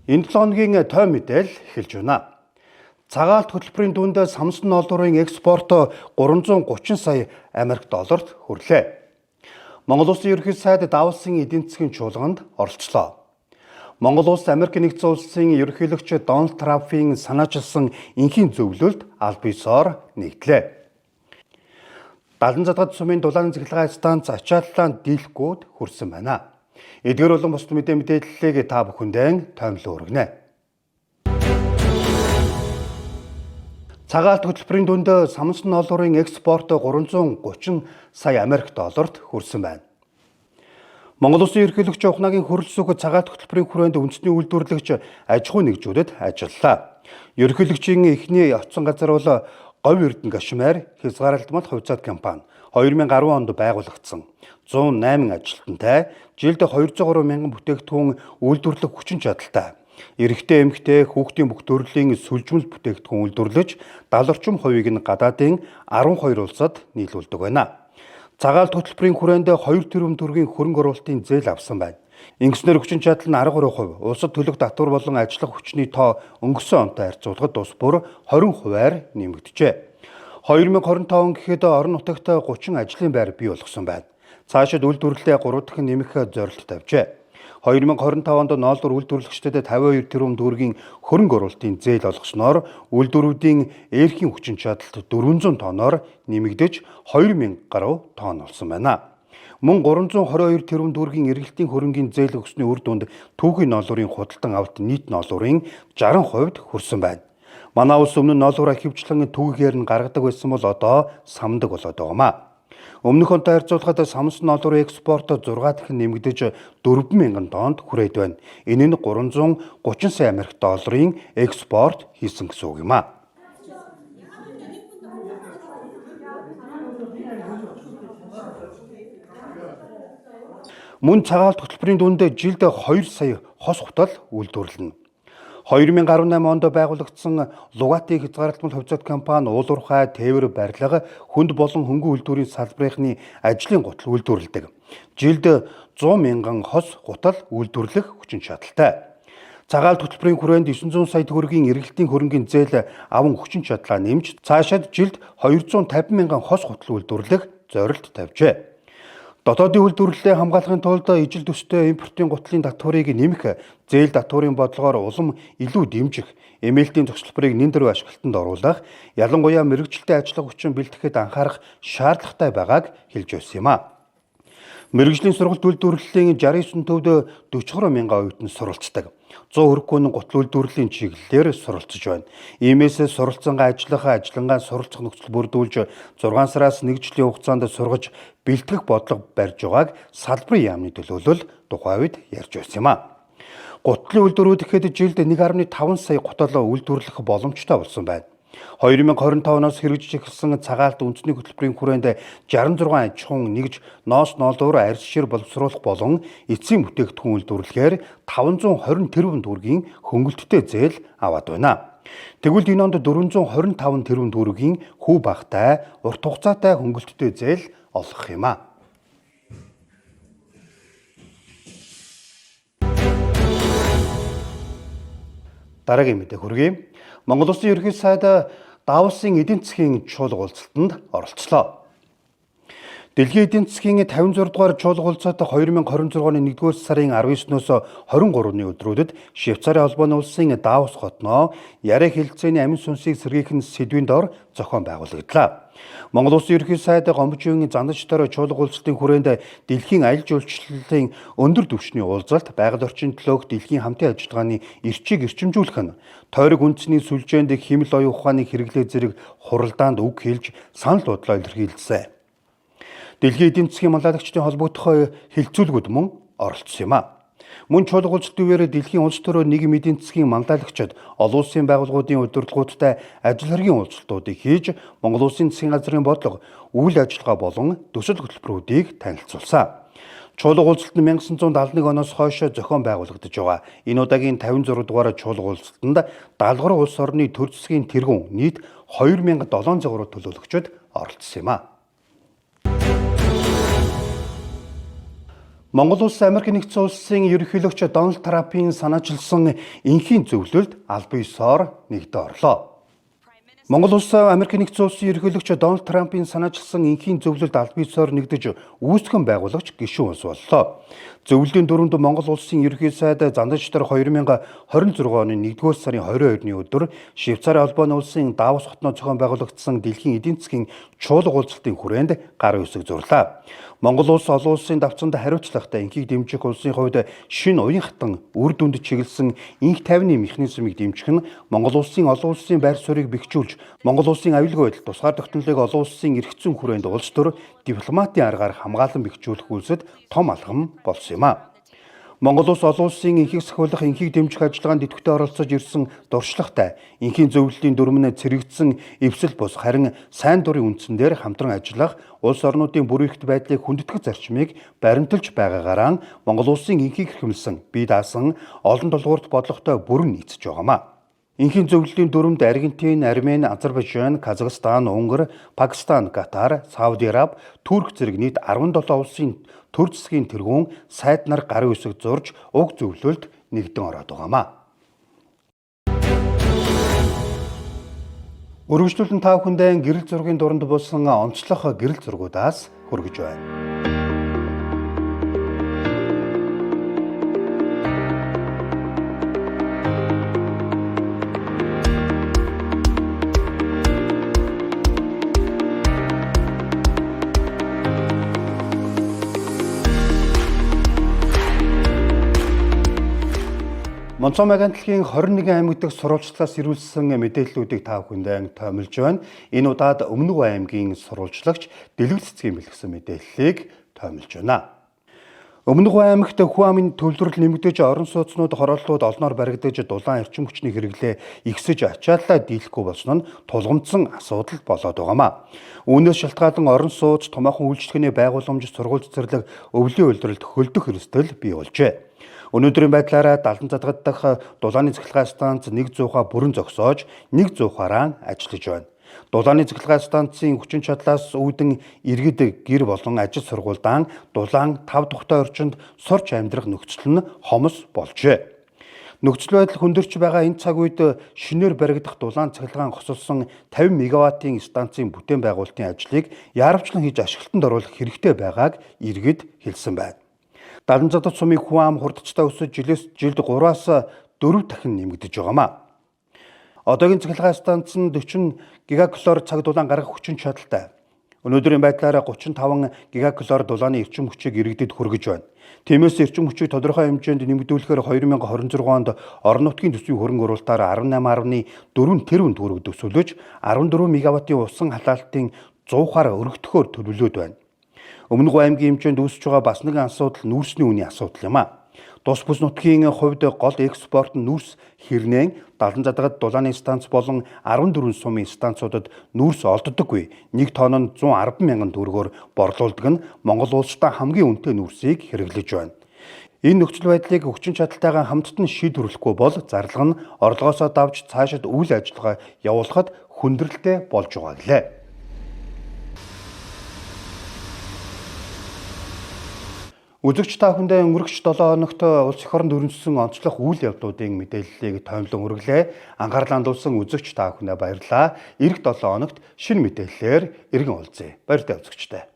Энэ 7 хоногийн той мэдээлэл эхэлж байна. Цагаалт хөтөлбөрийн дүнд самсан ноолуурын экспорт 330 сая Америк долларт хүрлээ. Монгол Улсын ерөнхий сайд Давосын эдийн засгийн чуулганд оролцлоо. Монгол Улс Америк нэгдсэн улсын ерөнхийлөгч Дональд Трампын санаачилсан энхийн зөвлөлд аль биесээр нэгдлээ. 70 задгад сумын дулаан цэглэгээ станц ачааллаанд дийлэхгүйд хүрсэн байна. Эдгээр болон бусад мэдээллийг та бүхэндээ тоймлон өргөнэ. Цагаалт хөтөлбөрийн дүнд самсан ноолуурын экспорт 330 сая Америк долларт хүрсэн байна. Монгол Улсын ерөнхийлөгч Ухнагийн хөрөлсөг цагаалт хөтөлбөрийн хүрээнд үндэсний үйлдвэрлэгч аж ахуй нэгжүүдэд ажиллалаа. Ерөнхийлөгчийн эхний очсон газар бол Говь Эрдэнэ гашмаар хязгаарлалтмал хувьцаат компани 2010 онд байгуулагдсан. 108 ажилтнтай, жилд 203 мянган бүтээгдэхүүн үйлдвэрлэх хүчин чадалтай. Эрэгтэй эмэгтэй хүүхдийн бүх төрлийн сүлжмэл бүтээгдэхүүн үйлдвэрлэж 70 орчим хувийг нь гадаадын 12 улсад нийлүүлдэг байна. Цагаалт хөтөлбөрийн хүрээнд 2 тэрбум төгрөгийн хөрөнгө оруулалтын зээл авсан байна. Ингэснээр хүчин чадал нь 13%, улсад төлөх татвар болон ажиллах хүчний тоо өнгөрсөн онтой харьцуулахад тус бүр 20%-аар нэмэгдэжээ. 2025 он гэхэд орон нутагт 30 ажлын байр бий болгосон байна. Цаашид үйлдвэрлэлээ 3 дахин нэмэх зорилт тавьжээ. 2025 онд ноолдор үйлдвэрлэгчдэд 52 тэрбум төгрөгийн хөрөнгө оруулалтын зээл олгосноор үйлдвэрүүдийн эрхийн хүчин чадалт 400 тонноор нэмэгдэж 2000 гаруй тонн болсон байна. Мөн 322 тэрбум төгрөгийн эргэлтийн хөрөнгийн зээл өгсөний үр дүнд түүхийн ноолуурын худалдан авалт нийт ноолуурын 60% хүрсэн байна. Манай улс өмнө нь ноолуураа хөвчлэн түүгээр нь гаргадаг байсан бол одоо самдаг болоод байгаамаа. Өмнөх онтой харьцуулахад самсан ноолуурын экспорт 6 дахин нэмэгдэж 4,000 тоннд хүрээд байна. Энэ нь 330 сая Америк долларын экспорт хийсэн гэсэн үг юм а. Мөн цагаалт хөтөлбөрийн дүнд жилд 2 сая хос хутал үйлдвэрлэнэ. 2018 онд байгуулагдсан Лугатын хязгаарлалтмал хувьцаат компани уулуурхай тээвэр барилга хүнд болон хөнгөн үйлдвэрийн салбарын ажлын гутал үйлдвэрлэдэг. Жилд 100 мянган хос гутал үйлдвэрлэх хүчин чадалтай. Цагаалт хөтөлбөрийн хүрээнд 900 сая төгрөгийн эргэлтийн хөрөнгийн зээл аван хүчин чадлаа нэмж цаашид жилд 250 мянган хос гутал үйлдвэрлэх зорилт тавьжээ. Дотоодын үйлдвэрлэлээ хамгаалахын тулд ижил төстэй импортын гутлын татварыг нэмэх, зээл татварын бодлогоор улам илүү дэмжих, эмээлтийн зохицлборыг нэн дөрөв ашиглалтанд оруулах, ялангуяа мэргэжилтийн ажиллах хүчин бэлтгэхэд анхаарах шаардлагатай байгааг хэлж байсан юм а. Мэргэжлийн сургалт үйлдвэрлэлийн 69 төвд 40 мянган оюутан суралцдаг. 100 хүрэхгүй нь гутал үйлдвэрлэлийн чиглэлээр суралцж байна. Иймээс суралцангаа ажиллах, ажиллангаа суралцах нөхцөл бүрдүүлж 6 сараас 1 жилийн хугацаанд сургаж бэлтгэх бодлого барьж байгааг салбарын яамны төлөөлөл тухай үед ярьж байсан юм а. Гутлын үйлдвэрүүд ихэд жилд 1.5 сая гутал үйлдвэрлэх боломжтой болсон байна. 2025 оноос хэрэгжиж эхэлсэн цагаалт үндэсний хөтөлбөрийн хүрээнд 66 аж ахуйн нэгж ноос ноолуур арьс шир боловсруулах болон эцсийн бүтээгдэхүүн үйлдвэрлэхээр 520 тэрбум төгрөгийн хөнгөлөлттэй зээл аваад байна. Тэгвэл энэ онд 425 тэрбум төгрөгийн хүү багтай урт хугацаатай хөнгөлөлттэй зээл олгох юм а. Дараагийн мэдээ хүргэе. Монгол Улсын ерөнхий сайд Давосын эдийн засгийн чуулга уулзалтанд оролцлоо. Дэлхийн эдийн засгийн 56 дугаар чуулга уулзалт 2026 оны 1-р сарын 19-ноос 23-ны өдрүүдэд Швейцарын холбооны улсын Давос хотноо яриа хэлэлцээний амин сүнсийг сэргийхэн сэдвийн дор зохион байгуулагдлаа. Монгол Улсын ерөнхий сайд Гомбожийн Зандач дор чуулга уулзалтын хүрээнд дэлхийн аялал жуулчлалын өндөр түвшний уулзалт, байгаль орчин төлөөх дэлхийн хамтын ажиллагааны эрчийг эрчимжүүлэх нь тойрог үндэсний сүлжээнд хэмэл оюун ухааны хэрэглээ зэрэг хуралдаанд үг хэлж санал бодлоо илэрхийлсэн. Дэлхийн эдийн засгийн манлайлагчдын холбогдох хэлцүүлгүүд мөн оролцсон юм а. Мөн чуулга уулзалтын үеэр дэлхийн улс төрийн нийгмийн эдийн засгийн манлайлагчид олон улсын байгууллагуудын удирдлагуудтай ажил хэргийн уулзалтуудыг хийж Монгол Улсын засгийн газрын бодлого, үйл ажиллагаа болон төсөл хөтөлбөрүүдийг танилцуулсан. Чуулга уулзалт нь 1971 оноос хойш зохион байгуулагдаж байгаа. Энэ удаагийн 56 дугаар чуулга уулзалтанд 73 улс орны төр засгийн тэргүүн нийт 2700 гаруй төлөөлөгчид оролцсон юм а. Монгол улс Америк нэгдсэн улсын ерөнхийлөгч Дональд Трампын санаачилсан энхийн зөвлөлд албан ёсоор нэгдэж орлоо. Монгол улс Америк нэгдсэн улсын ерөнхийлөгч Дональд Трампын санаачилсан энхийн зөвлөлд албан ёсоор нэгдэж үүсгэн байгуулагч гишүүн улс боллоо. Зөвлөлийн дүрмд Монгол улсын ерөнхий сайд Зандач дээр 2026 оны 1-р сарын 22-ны өдөр Швейцарын холбооны улсын Давос хотноо зохион байгуулагдсан дэлхийн эдийн засгийн чуулга уулзалтын хүрээнд гар үсэг зурлаа. Монгол улс олон улсын давцанд хариуцлагатай энхийг дэмжих улсын хувьд шинэ уян хатан үр дүнд чиглэсэн энх тайвны механизмыг дэмжих нь Монгол улсын олон улсын байр суурийг бэхжүүлж, Монгол улсын аюулгүй байдал, тусгаар тогтнолыг олон улсын эрх зүйн хүрээнд улс төр дипломатын аргаар хамгаалан бэхжүүлэх үйлсэд том алхам болсон юм а. Монгол улс олон улсын энхийг сахиулах, энхийг дэмжих ажиллагаанд идэвхтэй оролцож ирсэн дуршлагатай энхийн зөвлөлийн дүрмэн цэрэгдсэн эвсэл бус харин сайн дурын үндсэн дээр хамтран ажиллах, улс орнуудын бүрэлдэхүүн байдлыг хүндэтгэх зарчмыг баримталж байгаагаараа Монгол улсын энхийг хэрхэмлсэн, бие даасан олон тулгуурт бодлоготой бүрэн нийцэж байгаамаа. Энхийн зөвлөлийн дүрмд Аргентин, Армени, Азербайджан, Казахстан, Унгар, Пакистан, Катар, Сауди Араби, Турк зэрэг нийт 17 улсын төр засгийн тэргүүн сайд нар гарын үсэг зурж уг зөвлөлд нэгдэн ороод байгаамаа. Өргөжлүүлэн та бүхэндээ гэрэл зургийн дууранд болсон онцлог гэрэл зургуудаас хүргэж байна. Монцоо Магантлагийн 21 аймаг дахь сурвалжлагаас ирүүлсэн мэдээллүүдийг та бүхэндээ тоомлж байна. Энэ удаад Өмнөг аймгийн сурвалжлагч Дэлгэр цэцгийн бэлгсэн мэдээллийг тоомлж байна. Өмнөг аймагт хүн амын төлөвлөрөл нэмэгдэж, орон сууцнууд хорооллууд олноор баригдаж, дулаан эрчим хүчний хэрэглээ ихсэж ачааллаа дийлэхгүй болсон нь тулгамдсан асуудал болоод байгаамаа. Үүнээс шалтгаалan орон сууц, томоохон үйлчлэгээний байгууламж, сургууль цэцэрлэг, өвлийн үйлдвэрлэлд хөлдөх эрсдэл бий болжээ. Өнөөдрийн байдлаараа 70 задгад дахь дулааны цахилгаан станц 100 бүрэн зогсоож 100-аараа ажиллаж байна. Дулааны цахилгаан станцын хүчин чадлаас үүдэн иргэд гэр болон ажил сургуульдаа дулаан 5 тухтай орчинд сурч амьдрах нөхцөл нь хомос болжээ. Нөхцөл байдал хүндэрч байгаа энэ цаг үед шинээр баригдах дулаан цахилгаан хосолсон 50 мегаваттын станцын бүтээн байгуулалтын ажлыг яарвчлан хийж ашиглалтанд оруулах хэрэгтэй байгааг иргэд хэлсэн байна. 70 задад сумын хүн ам хурдчтай өсөж жилээс жилд 3-аас 4 дахин нэмэгдэж байгаамаа. Одоогийн цахилгаан станц нь 40 гигакалори цаг дулаан гаргах хүчин чадалтай. Өнөөдрийн байдлаараа 35 гигакалори дулааны эрчим хүчийг иргэдэд хүргэж байна. Тиймээс эрчим хүчийг тодорхой хэмжээнд нэмэгдүүлэхээр 2026 онд орон нутгийн төсвийн хөрөнгө оруулалтаар 18.4 тэрбум төгрөг төсөвлөж 14 мегаваттын усан халаалтын 100-аар өргөдөхөөр төлөвлөд байна. Өмнөг аймгийн хэмжээнд үүсэж байгаа бас нэгэн асуудал нүүрсний үнийн асуудал юм а. Тус бүс нутгийн хувьд гол экспорт нь нүүрс хэрнээ 70 задгад дулааны станц болон 14 сумын станцуудад нүүрс олддоггүй. 1 тонн нь 110 мянган төгрөгөөр борлуулдаг нь Монгол улсдаа хамгийн үнэтэй нүүрсийг хэрэглэж байна. Энэ нөхцөл байдлыг хүчин чадалтайгаа хамттан шийдвэрлэхгүй бол зарлага нь орлогоосоо давж цаашид үйл ажиллагаа явуулахад хүндрэлтэй болж байгаа гэлээ. Үзэгч та бүхэндээ өнгөрөх 7 хоногт улс эх оронд өрнөсөн онцлог үйл явдлуудын мэдээллийг тоомлон өргөлээ. Анхаарлаа хандуулсан үзэгч та бүхэндээ баярлалаа. Эх 7 хоногт шинэ мэдээллээр иргэн уулзъя. Баяртай үзэгчтэй.